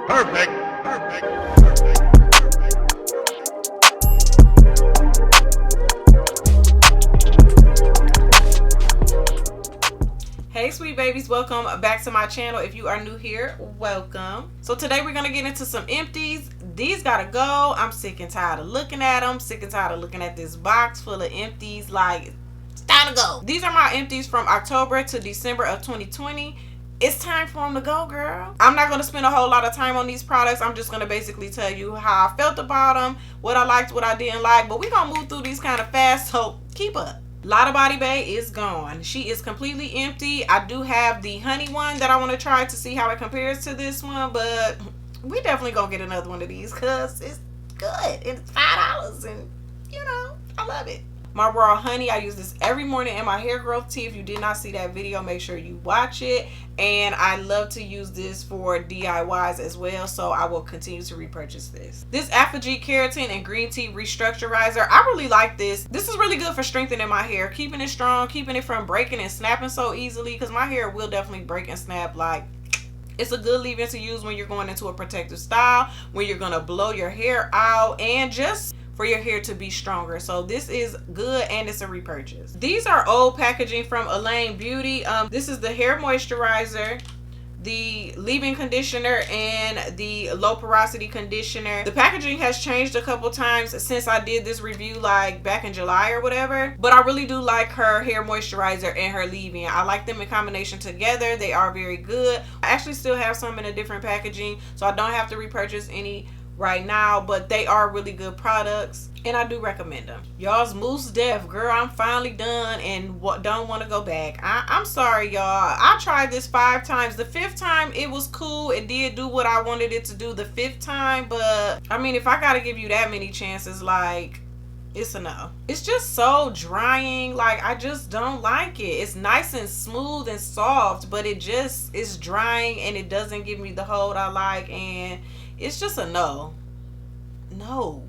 Perfect. Perfect. Hey sweet babies, welcome back to my channel. If you are new here, welcome. So today we're gonna get into some empties. These gotta go. I'm sick and tired of looking at them, sick and tired of looking at this box full of empties. Like, it's time to go. These are my empties from October to December of 2020. It's time for them to go, girl. I'm not going to spend a whole lot of time on these products. I'm just going to basically tell you how I felt about them, what I liked, what I didn't like. But we're going to move through these kind of fast, so keep up. Lotta Body Bae is gone. She is completely empty. I do have the honey one that I want to try to see how it compares to this one. But we definitely going to get another one of these because it's good. And it's $5. And, you know, I love it. My raw honey, I use this every morning in my hair growth tea. If you did not see that video, make sure you watch it. And I love to use this for DIYs as well, so I will continue to repurchase this. This Alpha-G Keratin and Green Tea Restructurizer, I really like this. This is really good for strengthening my hair, keeping it strong, keeping it from breaking and snapping so easily, because my hair will definitely break and snap. Like, it's a good leave-in to use when you're going into a protective style, when you're going to blow your hair out, and just for your hair to be stronger. So this is good, and it's a repurchase. These are old packaging from Elaine Beauty. This is the hair moisturizer, the leave-in conditioner, and the low porosity conditioner. The packaging has changed a couple times since I did this review, like back in July or whatever, but I really do like her hair moisturizer and her leave-in. I like them in combination together. They are very good. I actually still have some in a different packaging, so I don't have to repurchase any right now, but they are really good products and I do recommend them. Y'all's Mousse Def, girl, I'm finally done and don't want to go back. I'm sorry, y'all. I tried this 5 times. The 5th time it was cool. It did do what I wanted it to do the 5th time, but I mean, if I gotta give you that many chances, like, it's a no. It's just so drying. Like, I just don't like it. It's nice and smooth and soft, but it just is drying and it doesn't give me the hold I like, and it's just a no. No.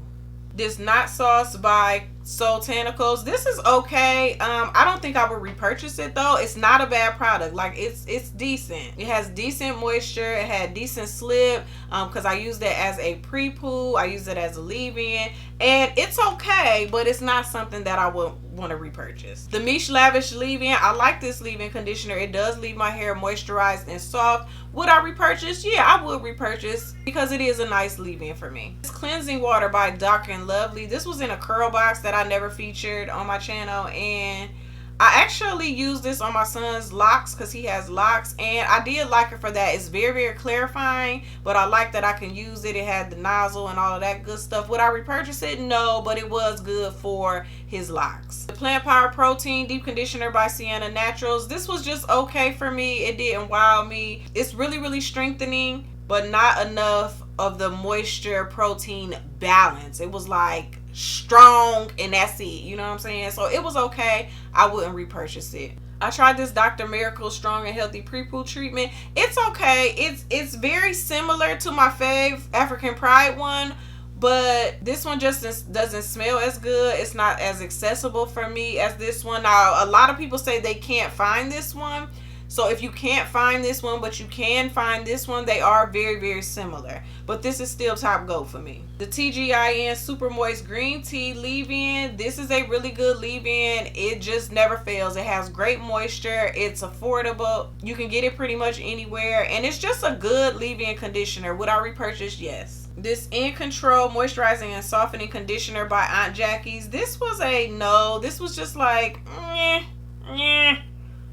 This Not Sauce by Soultanicals. This is okay. I don't think I would repurchase it though. It's not a bad product. Like, it's decent. It has decent moisture. It had decent slip. Because I used it as a pre-poo. I used it as a leave-in. And it's okay, but it's not something that I would want to repurchase. The Miche Lavish leave-in. I like this leave-in conditioner. It does leave my hair moisturized and soft. Would I repurchase? Yeah, I would repurchase because it is a nice leave-in for me. This cleansing water by Dark and Lovely. This was in a curl box that I never featured on my channel, and I actually used this on my son's locks because he has locks, and I did like it for that. It's very, very clarifying, but I like that I can use it. It had the nozzle and all of that good stuff. Would I repurchase it? No, but it was good for his locks. The Plant Power Protein Deep Conditioner by Sienna Naturals. This was just okay for me. It didn't wow me. It's really, really strengthening, but not enough of the moisture protein balance. It was like strong and that's it, you know what I'm saying? So it was okay. I wouldn't repurchase it. I tried this Dr. Miracle Strong and Healthy Pre-Poo treatment. It's okay. It's very similar to my fave African Pride one, but this one just doesn't smell as good. It's not as accessible for me as this one. Now, a lot of people say they can't find this one. So if you can't find this one, but you can find this one, they are very, very similar. But this is still top go for me. The TGIN Super Moist Green Tea Leave-In. This is a really good leave-in. It just never fails. It has great moisture. It's affordable. You can get it pretty much anywhere. And it's just a good leave-in conditioner. Would I repurchase? Yes. This In Control Moisturizing and Softening Conditioner by Aunt Jackie's. This was a no. This was just like,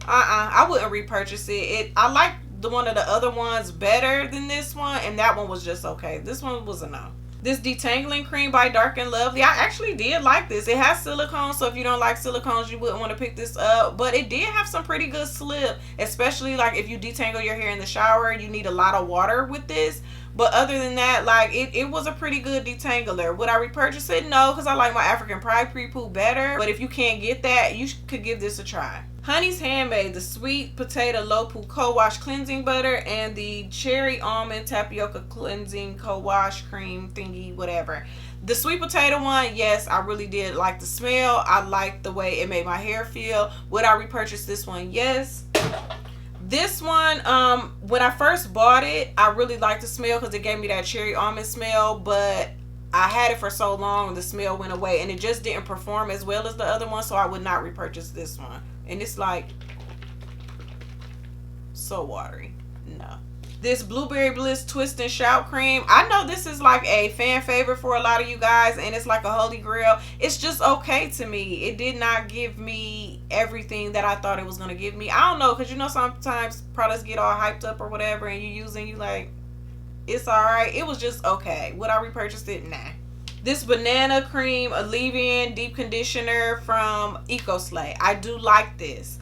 I wouldn't repurchase it. I like one of the other ones better than this one, and that one was just okay. This one was a no. This Detangling Cream by Dark and Lovely. I actually did like this. It has silicone, so if you don't like silicones, you wouldn't want to pick this up. But it did have some pretty good slip, especially like if you detangle your hair in the shower, you need a lot of water with this. But other than that, like, it was a pretty good detangler. Would I repurchase it? No, because I like my African Pride Pre-Poo better. But if you can't get that, you could give this a try. Honey's Handmade, the Sweet Potato Low Poo Co-Wash Cleansing Butter, and the Cherry Almond Tapioca Cleansing Co-Wash Cream thingy, whatever. The sweet potato one, yes, I really did like the smell. I liked the way it made my hair feel. Would I repurchase this one? Yes. This one, when I first bought it, I really liked the smell because it gave me that cherry almond smell, but I had it for so long the smell went away and it just didn't perform as well as the other one, so I would not repurchase this one. And it's like so watery. No. This Blueberry Bliss Twist and Shout Cream, I know this is like a fan favorite for a lot of you guys and it's like a holy grail. It's just okay to me. It did not give me everything that I thought it was going to give me. I don't know, because you know sometimes products get all hyped up or whatever and you use it, you like, it's alright. It was just okay. Would I repurchase it? Nah. This Banana Cream, a leave-in deep conditioner from EcoSlay. I do like this.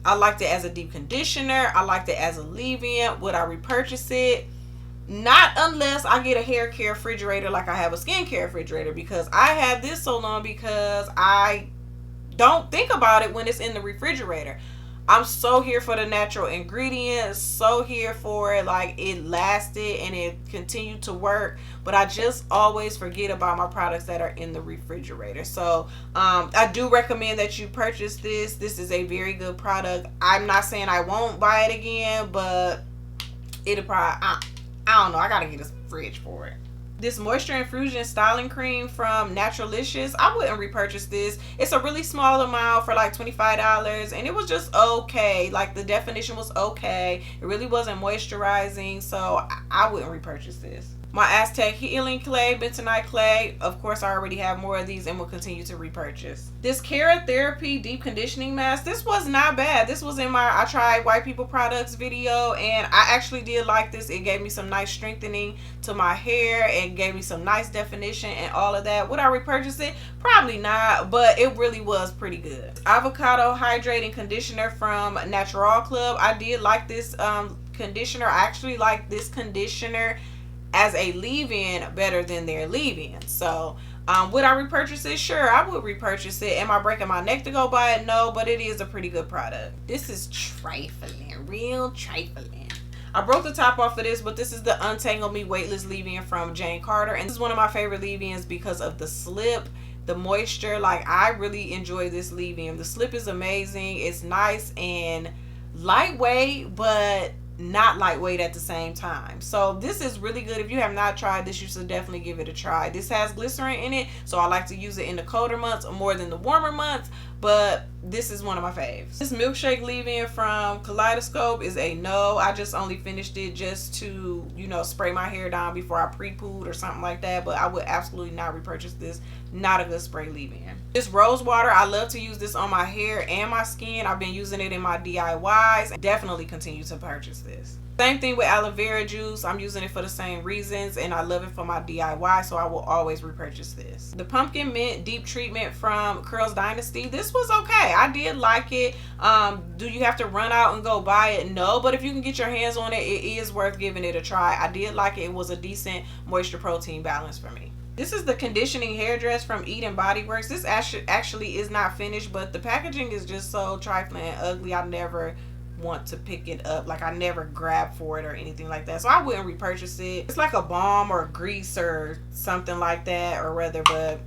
I liked it as a deep conditioner. I liked it as a leave-in. Would I repurchase it? Not unless I get a hair care refrigerator like I have a skincare refrigerator, because I had this so long because I don't think about it when it's in the refrigerator. I'm so here for the natural ingredients, so here for it. Like, it lasted and it continued to work, but I just always forget about my products that are in the refrigerator. So I do recommend that you purchase this. This is a very good product. I'm not saying I won't buy it again, but it'll probably, I don't know, I gotta get a fridge for it. This Moisture Infusion Styling Cream from Naturalicious, I wouldn't repurchase this. It's a really small amount for like $25 and it was just okay. Like, the definition was okay. It really wasn't moisturizing, so I wouldn't repurchase this. My Aztec Healing Clay, Bentonite Clay. Of course, I already have more of these and will continue to repurchase. This Cara Therapy Deep Conditioning Mask. This was not bad. This was in my I Tried White People Products video, and I actually did like this. It gave me some nice strengthening to my hair and gave me some nice definition and all of that. Would I repurchase it? Probably not, but it really was pretty good. Avocado Hydrating Conditioner from Natural Club. I did like this conditioner. I actually like this conditioner as a leave-in better than their leave-in. So would I repurchase it? Sure, I would repurchase it. Am I breaking my neck to go buy it? No, but it is a pretty good product. This is trifling, real trifling. I broke the top off of this, but this is the Untangle Me Weightless leave-in from Jane Carter, and this is one of my favorite leave-ins because of the slip, the moisture. Like, I really enjoy this leave-in. The slip is amazing. It's nice and lightweight, but not lightweight at the same time. So this is really good. If you have not tried this, you should definitely give it a try. This has glycerin in it, so I like to use it in the colder months more than the warmer months, but this is one of my faves. This milkshake leave-in from Kaleidoscope is a no. I just only finished it just to, you know, spray my hair down before I pre-pooed or something like that, but I would absolutely not repurchase this. Not a good spray leave-in. This rose water, I love to use this on my hair and my skin. I've been using it in my DIYs. Definitely continue to purchase this. Same thing with aloe vera juice. I'm using it for the same reasons and I love it for my DIY, so I will always repurchase this. The pumpkin mint deep treatment from Curls Dynasty. This was okay. I did like it. Do you have to run out and go buy it? No, but if you can get your hands on it, it is worth giving it a try. I did like it. It was a decent moisture protein balance for me. This is the conditioning hairdress from Eden Body Works. This actually is not finished, but the packaging is just so trifling and ugly. I never want to pick it up. Like, I never grab for it or anything like that, so I wouldn't repurchase it. It's like a balm or grease or something like that, or rather, but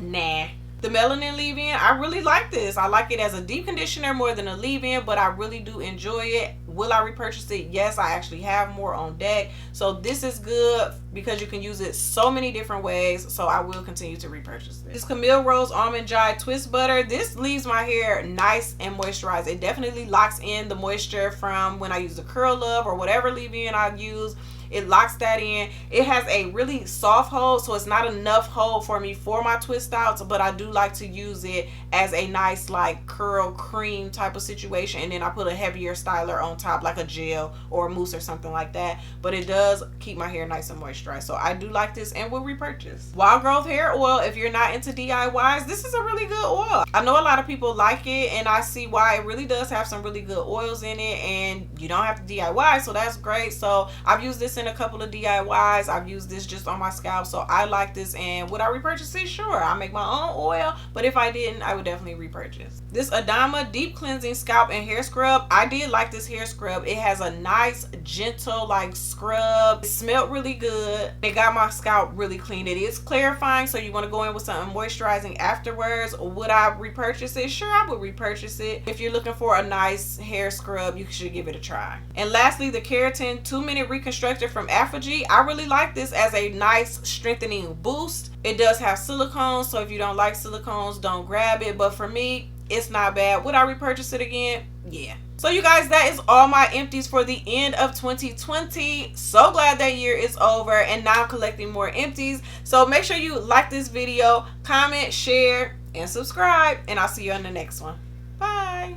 nah. The melanin leave-in, I really like this. I like it as a deep conditioner more than a leave-in, but I really do enjoy it. Will I repurchase it? Yes, I actually have more on deck. So this is good because you can use it so many different ways, so I will continue to repurchase this. This Camille Rose Almond Joy Twist Butter. This leaves my hair nice and moisturized. It definitely locks in the moisture from when I use the Curl Love or whatever leave-in I use. It locks that in. It has a really soft hold, so it's not enough hold for me for my twist outs, but I do like to use it as a nice like curl cream type of situation, and then I put a heavier styler on top like a gel or a mousse or something like that. But it does keep my hair nice and moisturized, so I do like this and will repurchase. Wild Growth Hair Oil. If you're not into DIYs, this is a really good oil. I know a lot of people like it and I see why. It really does have some really good oils in it, and you don't have to DIY, so that's great. So I've used this in seen a couple of DIYs. I've used this just on my scalp, so I like this. And would I repurchase it? Sure. I make my own oil, but if I didn't, I would definitely repurchase. This Adama Deep Cleansing Scalp and Hair Scrub. I did like this hair scrub. It has a nice, gentle, like scrub. It smelled really good. It got my scalp really clean. It is clarifying, so you want to go in with something moisturizing afterwards. Would I repurchase it? Sure, I would repurchase it. If you're looking for a nice hair scrub, you should give it a try. And lastly, the Keratin 2-minute reconstructor from Afrogy. I really like this as a nice strengthening boost. It does have silicones, so if you don't like silicones, don't grab it. But for me, it's not bad. Would I repurchase it again? Yeah. So you guys, that is all my empties for the end of 2020. So glad that year is over, and now I'm collecting more empties. So make sure you like this video, comment, share, and subscribe, and I'll see you on the next one. Bye.